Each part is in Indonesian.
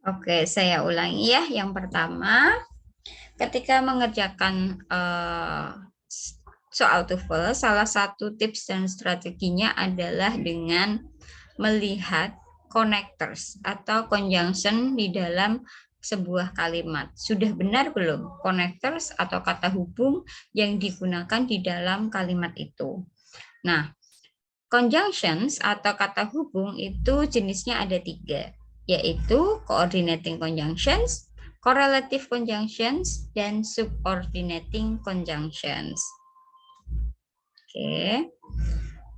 Oke, saya ulangi ya. Yang pertama, ketika mengerjakan soal TOEFL, salah satu tips dan strateginya adalah dengan melihat connectors atau conjunction di dalam sebuah kalimat. Sudah benar belum connectors atau kata hubung yang digunakan di dalam kalimat itu? Nah, conjunctions atau kata hubung itu jenisnya ada 3, yaitu coordinating conjunctions, correlative conjunctions, dan subordinating conjunctions. Oke,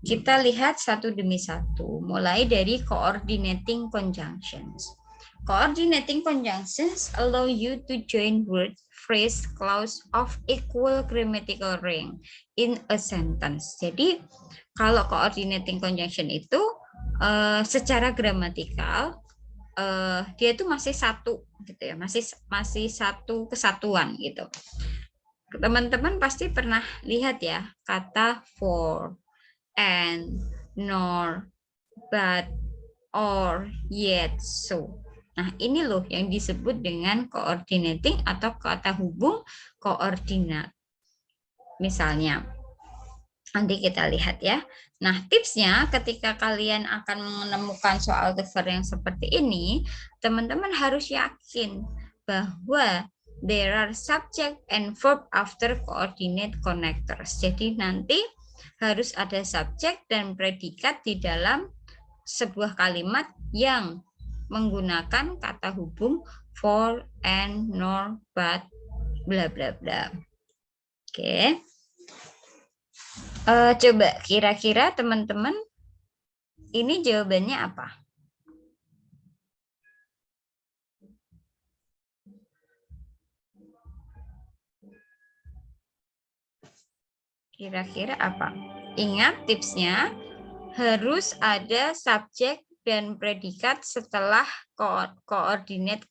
kita lihat satu demi satu, mulai dari coordinating conjunctions. Coordinating conjunctions allow you to join word, phrase, clause of equal grammatical rank in a sentence. Jadi, kalau coordinating conjunction itu secara gramatikal dia itu masih satu gitu ya, masih satu kesatuan gitu. Teman-teman pasti pernah lihat ya kata for, and, nor, but, or, yet, so. Nah, ini loh yang disebut dengan coordinating atau kata hubung koordinat. Misalnya, nanti kita lihat ya. Nah, tipsnya ketika kalian akan menemukan soal TOEFL yang seperti ini, teman-teman harus yakin bahwa there are subject and verb after coordinate connectors. Jadi nanti harus ada subjek dan predikat di dalam sebuah kalimat yang menggunakan kata hubung for, and, nor, but, bla bla bla. Oke. Coba kira-kira teman-teman ini jawabannya apa? Kira-kira apa? Ingat tipsnya, harus ada subjek dan predikat setelah coordinate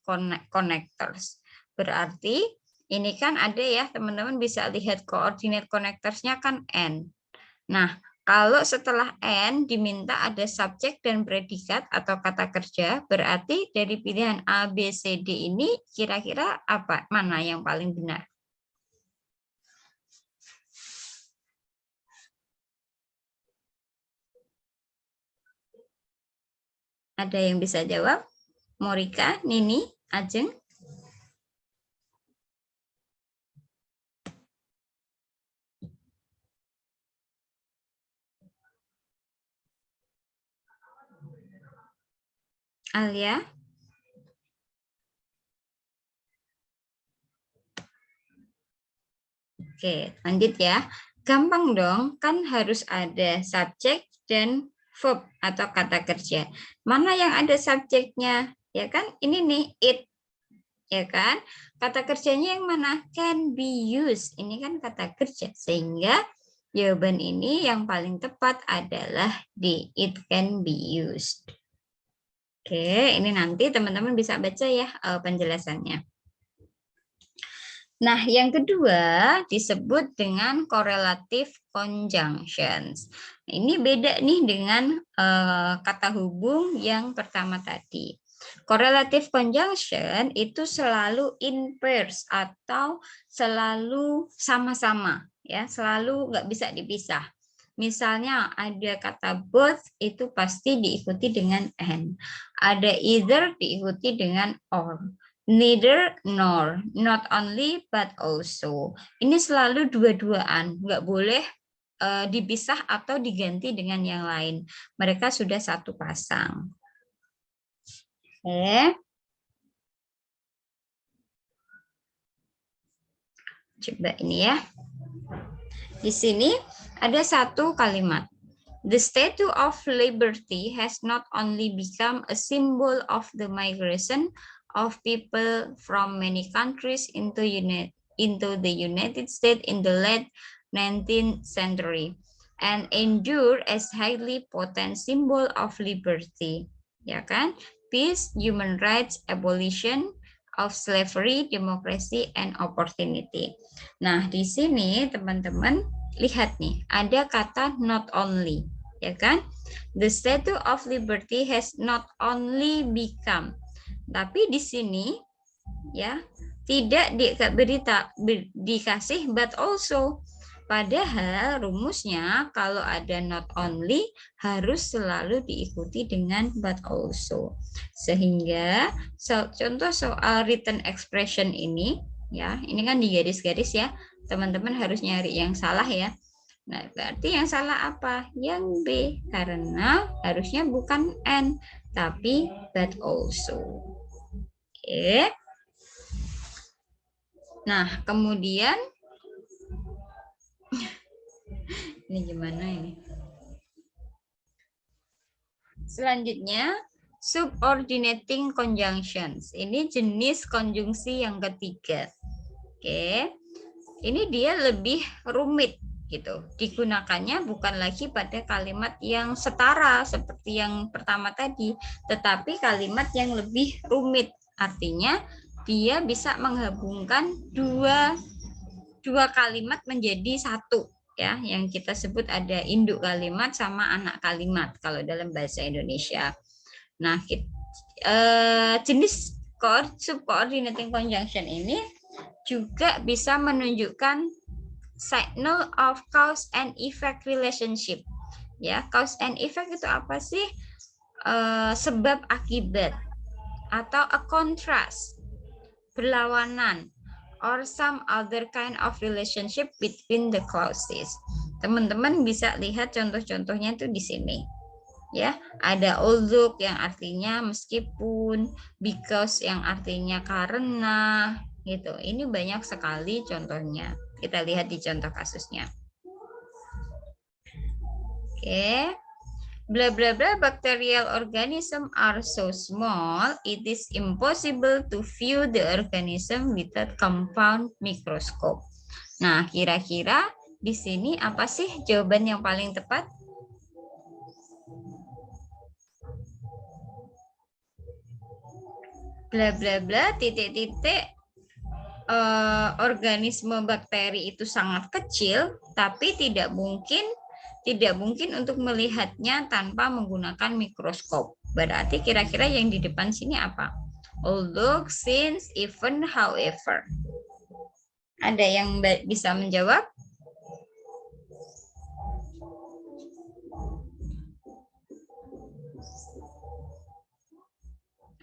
connectors. Berarti ini kan ada ya, teman-teman bisa lihat coordinate connectors-nya kan N. Nah, kalau setelah N diminta ada subjek dan predikat atau kata kerja, berarti dari pilihan A, B, C, D ini kira-kira apa? Mana yang paling benar? Ada yang bisa jawab? Morika, Nini, Ajeng? Alia? Oke, lanjut ya. Gampang dong, kan harus ada subjek dan verb atau kata kerja. Mana yang ada subjeknya? Ya kan, ini nih, it. Ya kan? Kata kerjanya yang mana? Can be used. Ini kan kata kerja. Sehingga jawaban ini yang paling tepat adalah D. It can be used. Oke, ini nanti teman-teman bisa baca ya penjelasannya. Nah, yang kedua disebut dengan correlative conjunctions. Ini beda nih dengan kata hubung yang pertama tadi. Correlative conjunction itu selalu in pairs atau selalu sama-sama, ya, selalu nggak bisa dipisah. Misalnya ada kata both itu pasti diikuti dengan and. Ada either diikuti dengan or. Neither nor, not only but also. Ini selalu dua-duaan, nggak boleh dipisah atau diganti dengan yang lain. Mereka sudah satu pasang. Oke. Coba ini ya. Di sini ada satu kalimat. The Statue of Liberty has not only become a symbol of the migration of people from many countries into the United States in the late 19th century and endure as highly potent symbol of liberty, ya kan? Peace, human rights, abolition of slavery, democracy, and opportunity. Nah, di sini teman-teman lihat nih, ada kata not only, ya kan? The Statue of Liberty has not only become. Tapi di sini ya tidak dikasih but also. Padahal rumusnya kalau ada not only harus selalu diikuti dengan but also. Sehingga contoh soal written expression ini ya, ini kan di garis-garis ya. Teman-teman harus nyari yang salah ya. Nah, berarti yang salah apa? Yang B, karena harusnya bukan and tapi but also. Oke. Nah, kemudian ini gimana ini? Selanjutnya, subordinating conjunctions. Ini jenis konjungsi yang ketiga. Oke. Ini dia lebih rumit gitu. Digunakannya bukan lagi pada kalimat yang setara seperti yang pertama tadi, tetapi kalimat yang lebih rumit. Artinya dia bisa menggabungkan dua kalimat menjadi satu ya, yang kita sebut ada induk kalimat sama anak kalimat kalau dalam bahasa Indonesia. Nah, jenis subordinating conjunction ini juga bisa menunjukkan signal of cause and effect relationship. Ya, cause and effect itu apa sih? Sebab akibat atau a contrast, berlawanan, or some other kind of relationship between the clauses. Teman-teman bisa lihat contoh-contohnya itu di sini. Ya, ada although yang artinya meskipun, because yang artinya karena, gitu. Ini banyak sekali contohnya. Kita lihat di contoh kasusnya. Oke. Blah blah blah, bacterial organism are so small it is impossible to view the organism without compound microscope. Nah, kira-kira di sini apa sih jawaban yang paling tepat? Bla bla bla titik-titik, organisme bakteri itu sangat kecil, tapi tidak mungkin untuk melihatnya tanpa menggunakan mikroskop. Berarti kira-kira yang di depan sini apa? Although, since, even, however. Ada yang bisa menjawab?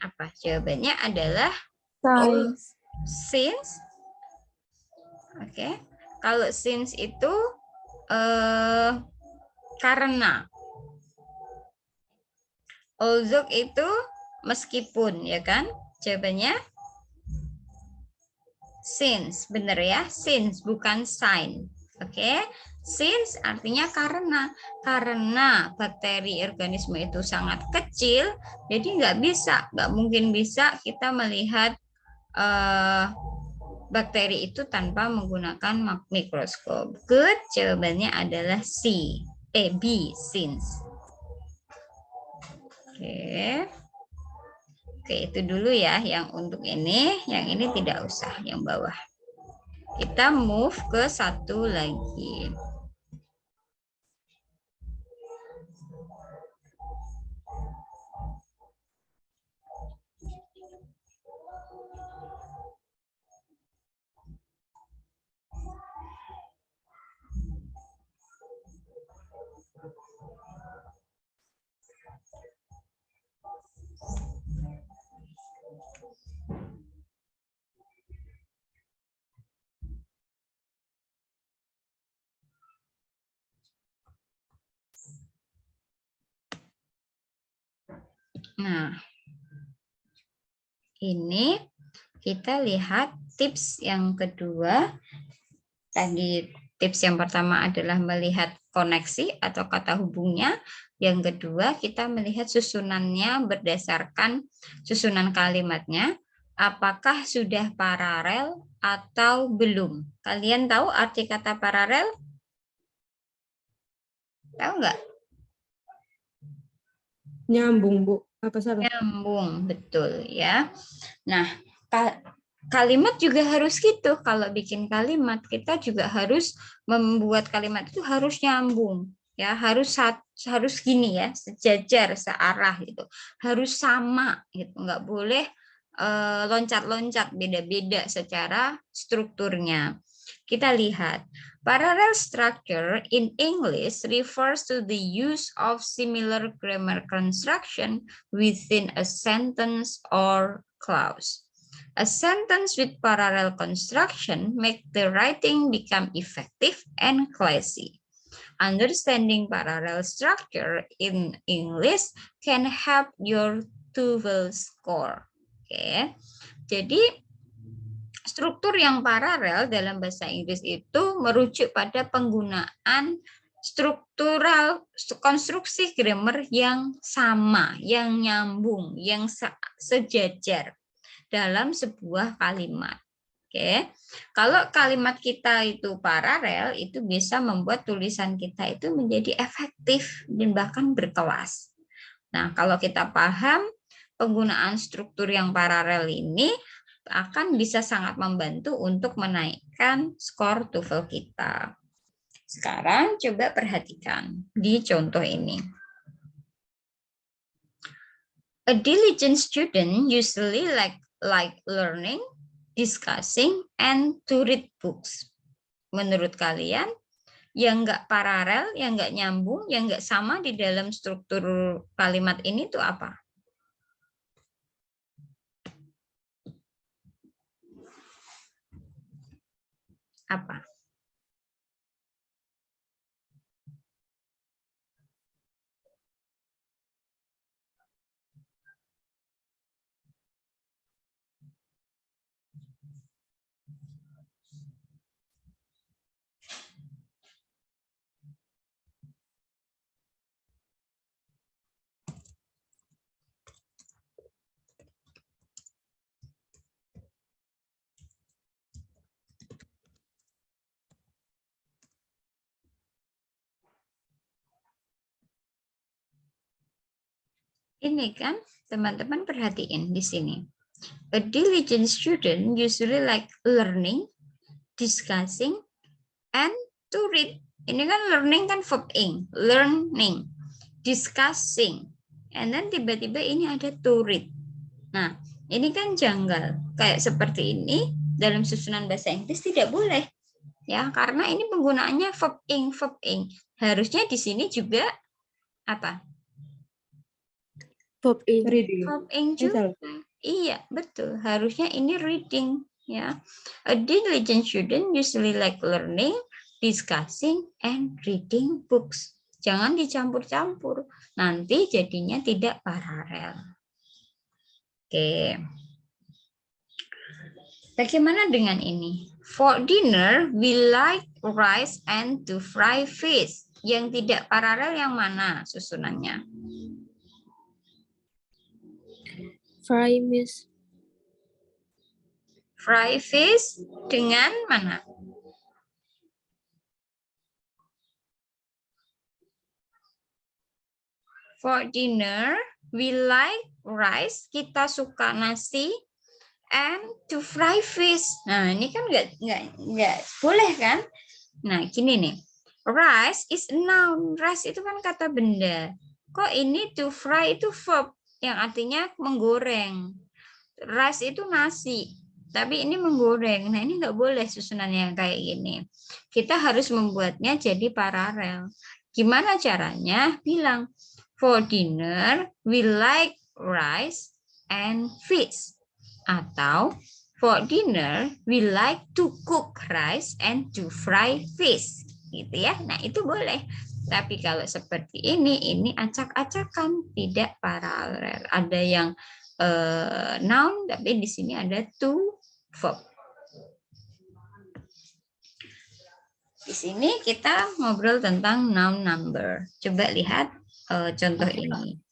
Apa? Jawabannya adalah since. Oke. Kalau since itu karena. Although itu meskipun, ya kan? Jawabannya since, benar ya? Since, bukan sign. Oke, since artinya karena bakteri organisme itu sangat kecil, jadi nggak mungkin bisa kita melihat bakteri itu tanpa menggunakan mikroskop. Good, jawabannya adalah B, since. Oke, itu dulu ya yang untuk ini, yang ini tidak usah, yang bawah. Kita move ke satu lagi. Nah, ini kita lihat tips yang kedua. Tadi tips yang pertama adalah melihat koneksi atau kata hubungnya. Yang kedua, kita melihat susunannya berdasarkan susunan kalimatnya. Apakah sudah paralel atau belum? Kalian tahu arti kata paralel? Tahu nggak? Nyambung, Bu. Apa salah? Nyambung, betul ya. Nah, kalimat juga harus gitu. Kalau bikin kalimat, kita juga harus membuat kalimat itu harus nyambung. Ya, harus gini ya, sejajar, searah gitu. Harus sama gitu. Nggak boleh loncat-loncat, beda-beda secara strukturnya. Kita lihat, parallel structure in English refers to the use of similar grammar construction within a sentence or clause. A sentence with parallel construction make the writing become effective and classy. Understanding parallel structure in English can help your TOEFL score. Oke, jadi struktur yang paralel dalam bahasa Inggris itu merujuk pada penggunaan struktural konstruksi grammar yang sama, yang nyambung, yang sejajar dalam sebuah kalimat. Oke, kalau kalimat kita itu paralel, itu bisa membuat tulisan kita itu menjadi efektif dan bahkan berkelas. Nah, kalau kita paham penggunaan struktur yang paralel ini akan bisa sangat membantu untuk menaikkan skor TOEFL kita. Sekarang coba perhatikan di contoh ini. A diligent student usually like learning, discussing, and to read books. Menurut kalian, yang nggak paralel, yang nggak nyambung, yang nggak sama di dalam struktur kalimat ini tuh apa? Apa? Ini kan teman-teman perhatiin di sini. A diligent student usually like learning, discussing, and to read. Ini kan learning kan verb ing, learning, discussing, and then tiba-tiba ini ada to read. Nah, ini kan janggal. Kayak seperti ini dalam susunan bahasa Inggris tidak boleh. Ya, karena ini penggunaannya verb ing, verb ing. Harusnya di sini juga apa? Verb ing. Reading. Verb ing juga. Iya, betul. Harusnya ini reading, ya. A diligent student usually like learning, discussing, and reading books. Jangan dicampur-campur. Nanti jadinya tidak paralel. Oke. Bagaimana dengan ini? For dinner, we like rice and to fry fish. Yang tidak paralel yang mana susunannya? Fry fish. Fry fish dengan mana? For dinner, we like rice. Kita suka nasi. And to fry fish. Nah, ini kan nggak boleh kan? Nah, gini nih. Rice is a noun. Rice itu kan kata benda. Kok ini to fry itu verb yang artinya menggoreng. Rice itu nasi. Tapi ini menggoreng. Nah, ini nggak boleh susunannya kayak gini. Kita harus membuatnya jadi paralel. Gimana caranya? Bilang, for dinner, we like rice and fish. Atau, for dinner, we like to cook rice and to fry fish. Gitu ya. Nah, itu boleh. Tapi kalau seperti ini acak-acakan, tidak paralel. Ada yang noun, tapi di sini ada to verb. Di sini kita ngobrol tentang noun number. Coba lihat contoh ini.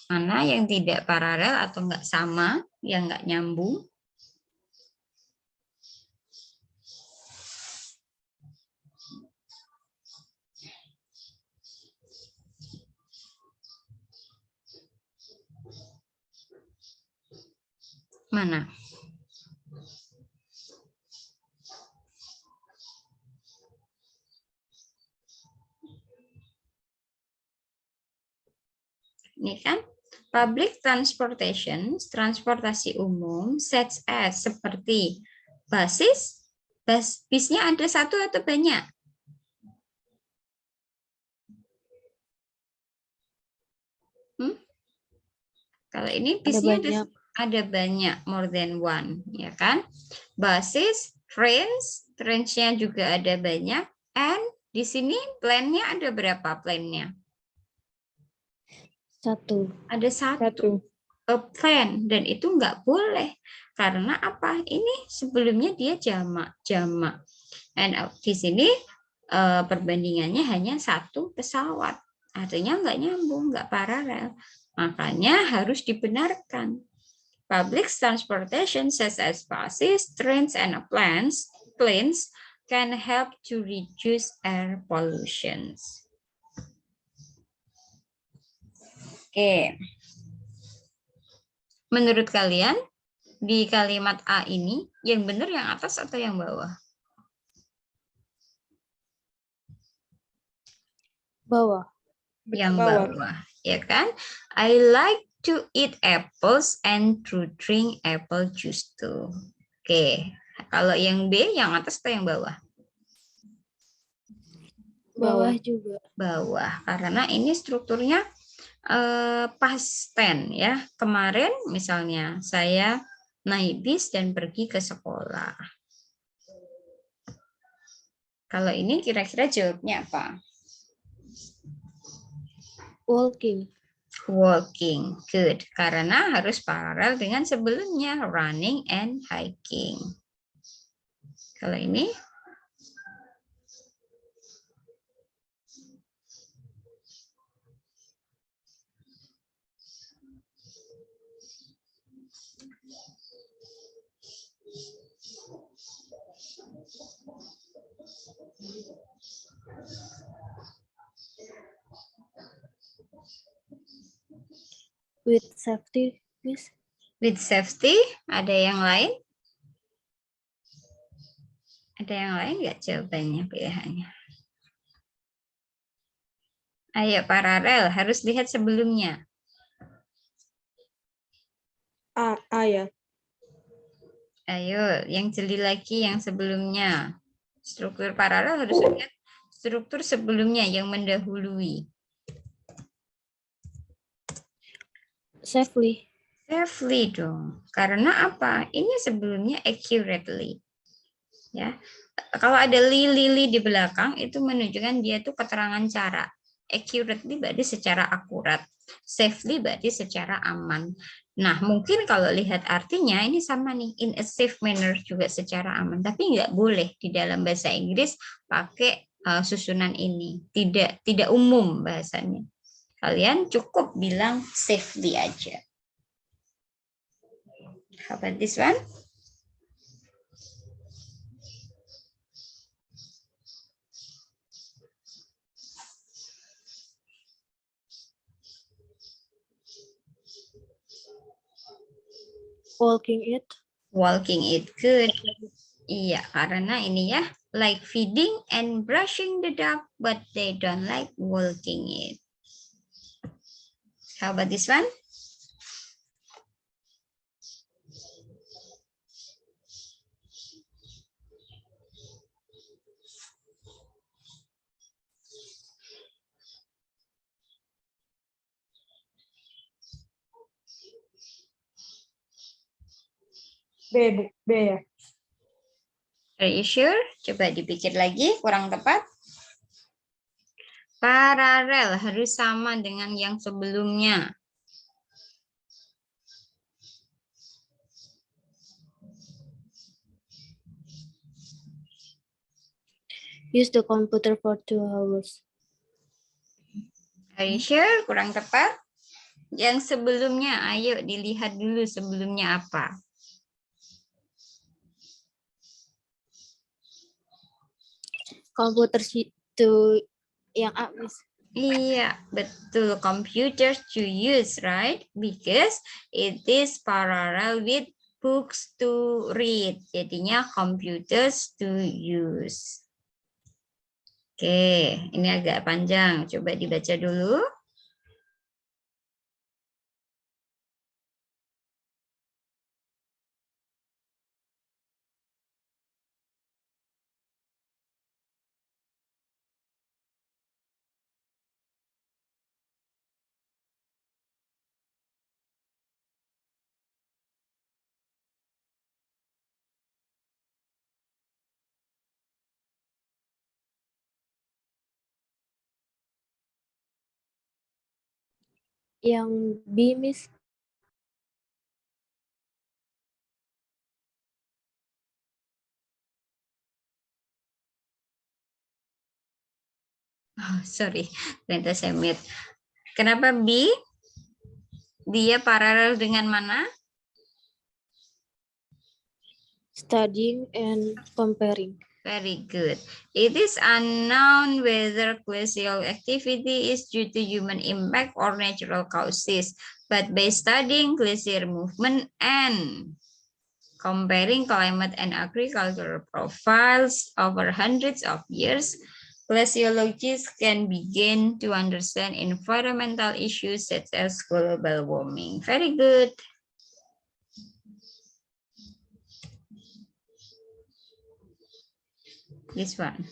Mana yang tidak paralel atau nggak sama, yang nggak nyambung? Mana? Ini kan Public transportation, transportasi umum, such as seperti basis, bisnya ada satu atau banyak? Kalau ini bisnya ada banyak, more than one, ya kan? Basis, trains-nya juga ada banyak, and di sini plan-nya ada berapa plan-nya? Satu. Ada satu. A plan, dan itu nggak boleh. Karena apa? Ini sebelumnya dia jamak. And di sini perbandingannya hanya satu pesawat. Artinya nggak nyambung, nggak paralel. Makanya harus dibenarkan. Public transportation such as buses, trains, and planes can help to reduce air pollution. Oke. Menurut kalian, di kalimat A ini, yang benar yang atas atau yang bawah? Bawah. Yang bawah, ya kan? I like to eat apples and to drink apple juice too. Oke, kalau yang B, yang atas atau yang bawah? Bawah juga. Bawah, karena ini strukturnya past tense ya. Kemarin misalnya saya naik bis dan pergi ke sekolah. Kalau ini kira-kira jawabnya apa? Walking. Walking, good. Karena harus paralel dengan sebelumnya, running and hiking. Kalau ini? With safety, Miss. With safety, ada yang lain? Ada yang lain nggak jawabannya, pilihannya? Ayo, paralel, harus lihat sebelumnya. A ya. Ayo, yang jeli lagi yang sebelumnya. Struktur paralel harus lihat struktur sebelumnya yang mendahului. Safely. Safely dong. Karena apa? Ini sebelumnya accurately. Ya. Kalau ada li di belakang itu menunjukkan dia itu keterangan cara. Accurately berarti secara akurat. Safely berarti secara aman. Nah, mungkin kalau lihat artinya ini sama nih, in a safe manner juga secara aman. Tapi nggak boleh di dalam bahasa Inggris pakai susunan ini. Tidak umum bahasanya. Kalian cukup bilang safely aja. How about this one? Walking it. Walking it, good. Iya, karena ini ya, like feeding and brushing the dog, but they don't like walking it. How about this one? B ya. Are you sure? Coba dipikir lagi, kurang tepat. Paralel harus sama dengan yang sebelumnya. Use the computer for 2 hours. Are you sure? Kurang tepat. Yang sebelumnya, ayo dilihat dulu sebelumnya apa. Komputer itu yang A, Miss. Iya, betul. Computers to use, right? Because it is parallel with books to read. Jadinya computers to use. Oke, ini agak panjang. Coba dibaca dulu. Yang B, Miss. Oh, sorry, ternyata saya mute. Kenapa B? Dia paralel dengan mana? Studying and comparing. Very good. It is unknown whether glacial activity is due to human impact or natural causes, but by studying glacier movement and comparing climate and agricultural profiles over hundreds of years, glaciologists can begin to understand environmental issues such as global warming. Very good. This one.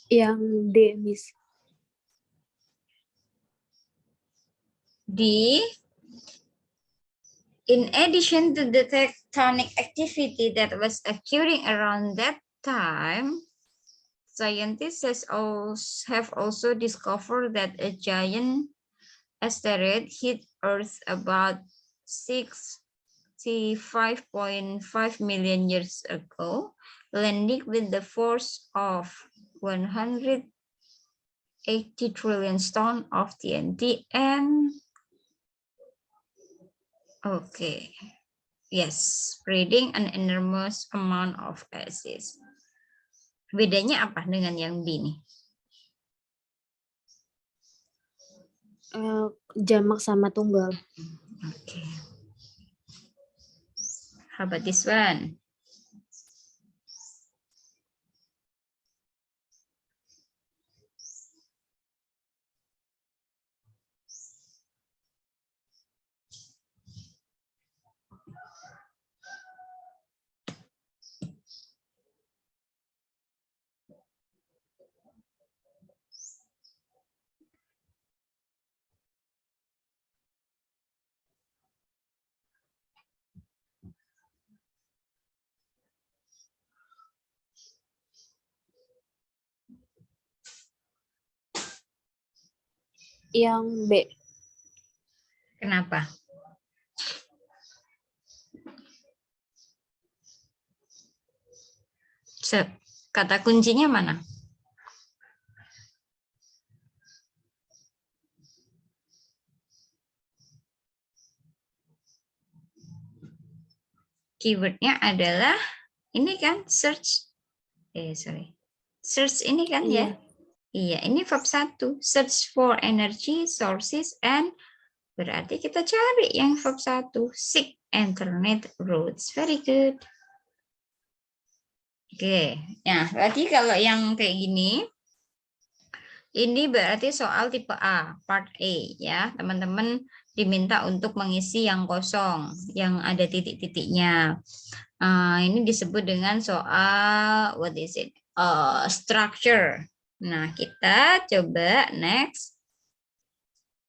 Yang D, Miss. D. In addition to the tectonic activity that was occurring around that time, scientists have also discovered that a giant asteroid hit Earth about 65.5 million years ago, landing with the force of 180 trillion tons of TNT and okay. Yes, spreading an enormous amount of acid. Bedanya apa dengan yang B nih? Jamak sama tunggal. Okay. How about this one? Yang B. Kenapa? Kata kuncinya mana? Keywordnya adalah ini kan search. Search ini kan ya? Iya, ini verb 1. Search for energy sources and berarti kita cari yang verb 1. Seek internet routes. Very good. Oke, nah berarti kalau yang kayak gini, ini berarti soal tipe A, part A ya. Teman-teman diminta untuk mengisi yang kosong, yang ada titik-titiknya. Ini disebut dengan soal, what is it? Structure. Nah, kita coba next.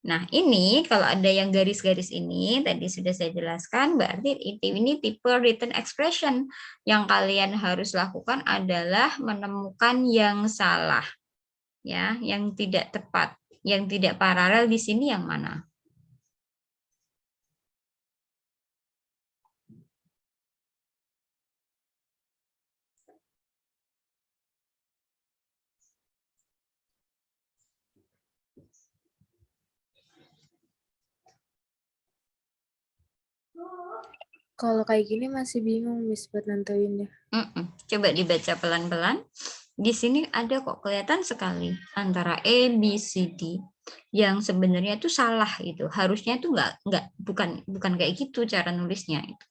Nah, ini kalau ada yang garis-garis ini, tadi sudah saya jelaskan, berarti ini tipe written expression. Yang kalian harus lakukan adalah menemukan yang salah. Ya, yang tidak tepat, yang tidak paralel di sini yang mana? Kalau kayak gini masih bingung, Miss, buat nentuinnya. Coba dibaca pelan-pelan. Di sini ada kok kelihatan sekali antara A, B, C, D yang sebenarnya itu salah itu. Harusnya itu bukan kayak gitu cara nulisnya itu.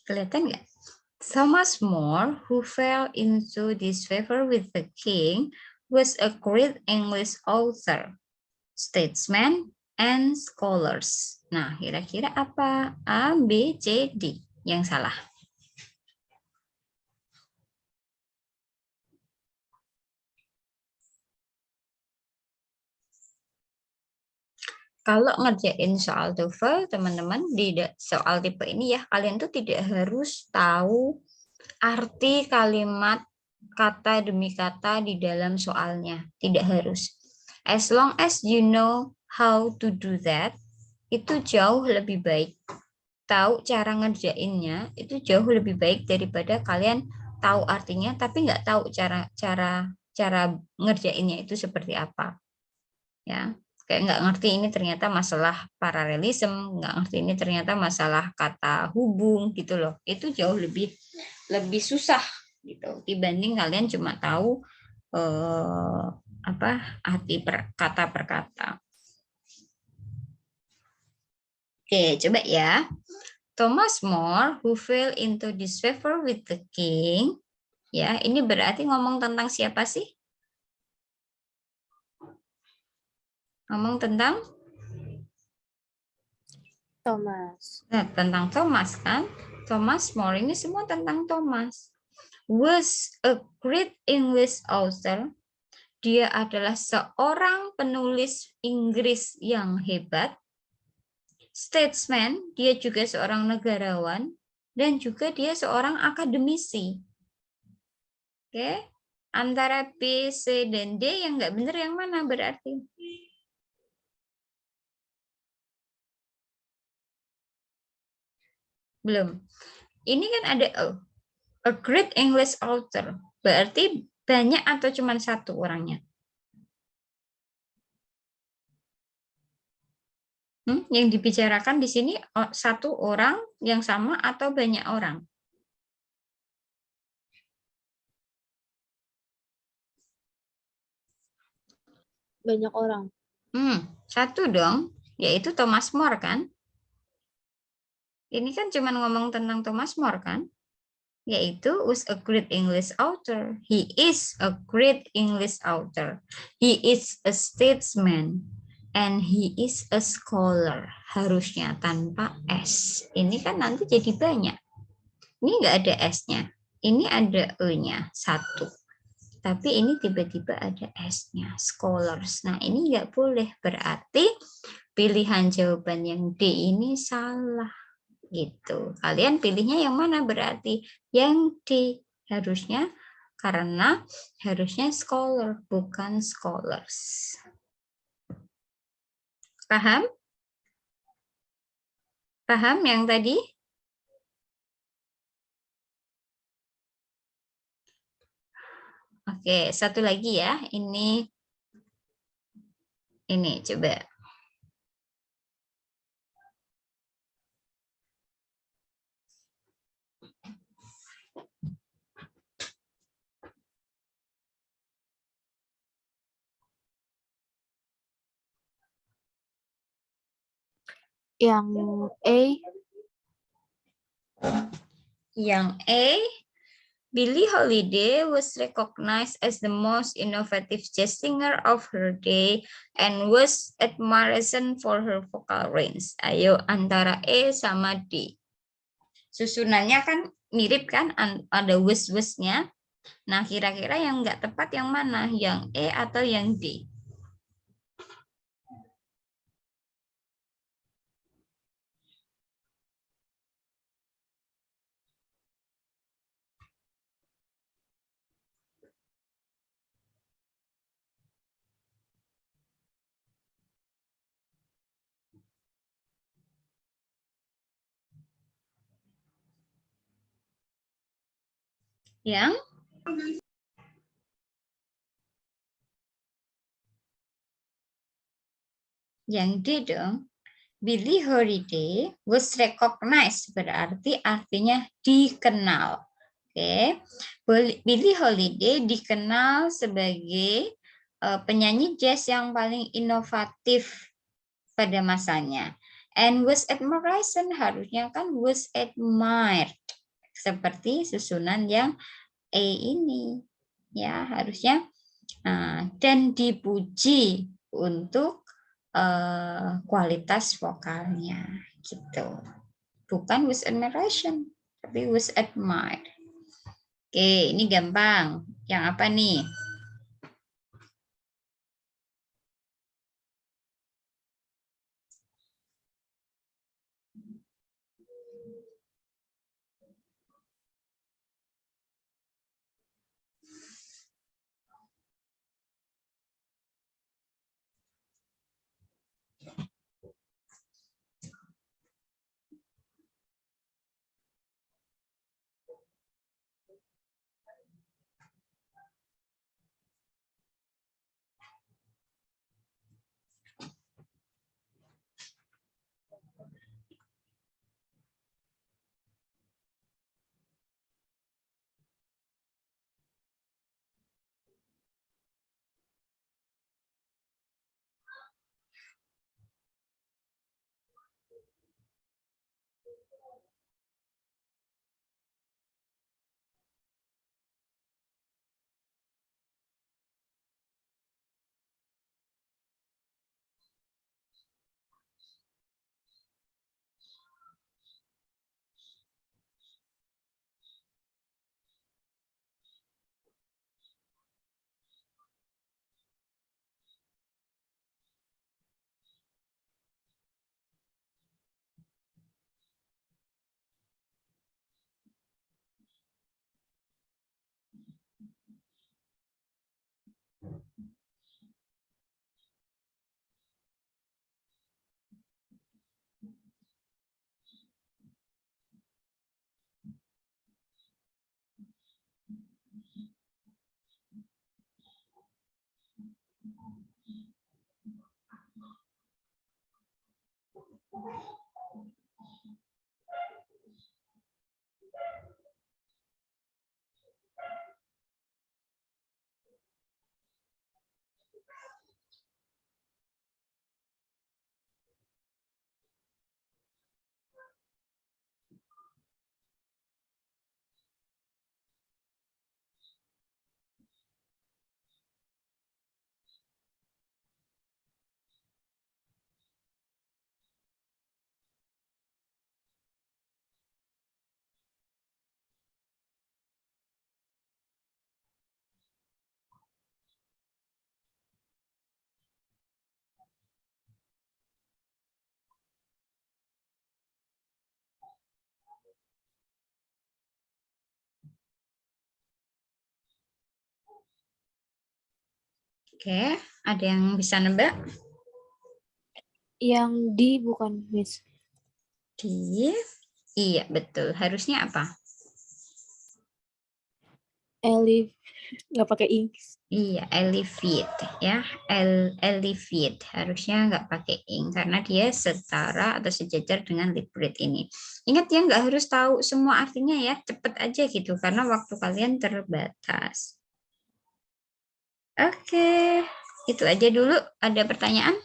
Kelihatan nggak? Thomas More, who fell into disfavor with the king, was a great English author, statesman, and scholars. Nah, kira-kira apa? A, B, C, D yang salah. Kalau ngerjain soal TOEFL, teman-teman, di soal tipe ini ya, kalian tuh tidak harus tahu arti kalimat kata demi kata di dalam soalnya. Tidak harus. As long as you know how to do that, itu jauh lebih baik. Tahu cara ngerjainnya, itu jauh lebih baik daripada kalian tahu artinya, tapi nggak tahu cara ngerjainnya itu seperti apa. Ya, kayak nggak ngerti ini ternyata masalah paralelisme, nggak ngerti ini ternyata masalah kata hubung gitu loh. Itu jauh lebih susah gitu dibanding kalian cuma tahu apa arti kata per kata. Oke, coba ya. Thomas More, who fell into disfavor with the king. Ya, ini berarti ngomong tentang siapa sih? Ngomong tentang Thomas. Nah, tentang Thomas kan? Thomas More ini semua tentang Thomas. Was a great English author. Dia adalah seorang penulis Inggris yang hebat. Statesman, dia juga seorang negarawan. Dan juga dia seorang akademisi. Oke, antara B, C, dan D yang nggak benar yang mana berarti? Belum. Ini kan ada a great English author. Berarti banyak atau cuma satu orangnya? Yang dibicarakan di sini satu orang yang sama atau banyak orang? Banyak orang. Satu dong, yaitu Thomas More kan? Ini kan cuma ngomong tentang Thomas More kan? Yaitu was a great English author. He is a great English author. He is a statesman. And he is a scholar. Harusnya tanpa S. Ini kan nanti jadi banyak. Ini nggak ada S-nya. Ini ada E-nya, satu. Tapi ini tiba-tiba ada S-nya, scholars. Nah, ini nggak boleh. Berarti pilihan jawaban yang D ini salah. Gitu. Kalian pilihnya yang mana berarti? Yang D. Harusnya, karena harusnya scholar, bukan scholars. Paham? Paham yang tadi? Oke, satu lagi ya. Ini coba. Yang A. Yang A, Billie Holiday was recognized as the most innovative jazz singer of her day and was admired for her vocal range. Ayo antara E sama D. Susunannya kan mirip kan, ada was-wasnya. Nah, kira-kira yang nggak tepat yang mana? Yang E atau yang D? Yang D dong. Billie Holiday was recognized, berarti artinya dikenal. Oke, Billie Holiday dikenal sebagai penyanyi jazz yang paling inovatif pada masanya. And was admiration harusnya kan was admired, seperti susunan yang E ini, ya harusnya. Dan dipuji untuk kualitas vokalnya gitu, bukan with admiration tapi with admired. Oke, ini gampang. Yang apa nih? Oke, ada yang bisa nebak? Yang D bukan, Miss. D. Iya, betul. Harusnya apa? Elif nggak pakai ing. Iya, elevate ya. Elevate harusnya nggak pakai ing karena dia setara atau sejajar dengan libret ini. Ingat ya, nggak harus tahu semua artinya ya, cepet aja gitu karena waktu kalian terbatas. Oke, itu aja dulu. Ada pertanyaan?